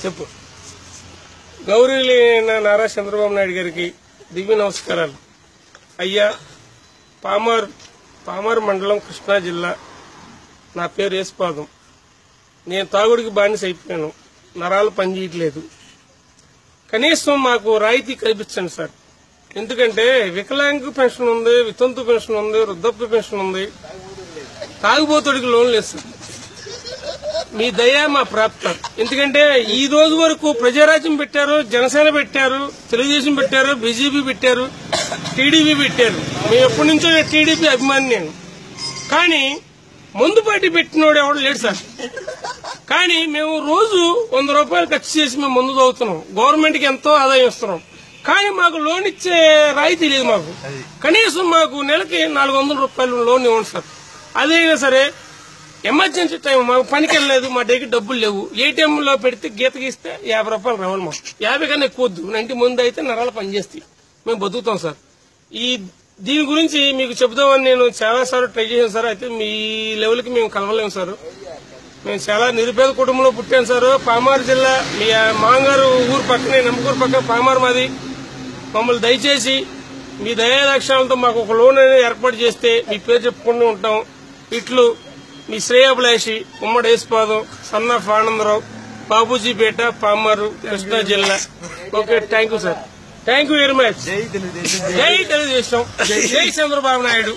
చెప్పు. గౌరీ నారా చంద్రబాబు నాయుడు గారికి దివ్య నమస్కారాలు. అయ్యా, పామర్ మండలం, కృష్ణా జిల్లా. నా పేరు యేసుపాదం. నేను తాగుడికి బానిస అయిపోయాను. నరాలు పనిచేయట్లేదు. కనీసం మాకు రాయితీ కల్పించండి సార్. ఎందుకంటే వికలాంగ పెన్షన్ ఉంది, వితంతు పెన్షన్ ఉంది, వృద్ధాప్య పెన్షన్ ఉంది. తాగుబోతుడికి లోన్ లేదు సార్. మీ దయ మా ప్రాప్తం. ఎందుకంటే ఈ రోజు వరకు ప్రజారాజ్యం పెట్టారు, జనసేన పెట్టారు, తెలుగుదేశం పెట్టారు, బీజేపీ పెట్టారు, టీడీపీ పెట్టారు. మేము ఎప్పటి నుంచో టీడీపీ అభిమాని నేను. కానీ మందు పార్టీ పెట్టినోడు ఎవడు లేడు సార్. కానీ మేము రోజు 100 రూపాయలు ఖర్చు చేసి మేము మందు తాగుతున్నాం. గవర్నమెంట్ కి ఎంతో ఆదాయం ఇస్తున్నాం. కానీ మాకు లోన్ ఇచ్చే రాయితీ లేదు. మాకు కనీసం మాకు నెలకి 400 రూపాయలు లోన్ ఇవ్వండి సార్. అదైనా సరే ఎమర్జెన్సీ టైం, మాకు పనికి వెళ్ళలేదు, మా దగ్గర డబ్బులు లేవు. ఏటీఎం లో పెడితే గీత గీస్తే 50 రూపాయలు రావాలి. మాకు 50 కన్నా ఎక్కువ వద్దు. 90 ముందు అయితే నరాలు పనిచేస్తాయి. మేము బతుకుతాం సార్. దీని గురించి మీకు చెబుదామని నేను చాలా సార్లు ట్రై చేశాను సార్. అయితే మీ లెవెల్కి మేము కలవలేము సార్. మేము చాలా నిరుపేద కుటుంబంలో పుట్టాను సార్. పామారు జిల్లా, మీ మాంగారు ఊరు పక్కనే, నమ్మకూరు పక్కన పామారు మాది. మమ్మల్ని దయచేసి మీ దయాలక్ష్యాలతో మాకు ఒక లోన్ అనేది ఏర్పాటు చేస్తే మీ పేరు చెప్పుకుంటూ ఉంటాం. ఇట్లు మీ శ్రేయాభిలాషి, ఉమ్మడి యేసుపాదం, సన్నాఫ్ ఆనందరావు, బాబూజీపేట, పామారు, కృష్ణా జిల్లా. Okay, thank you sir. Thank you very much. జై తెలుగుదేశం, జై చంద్రబాబు నాయుడు.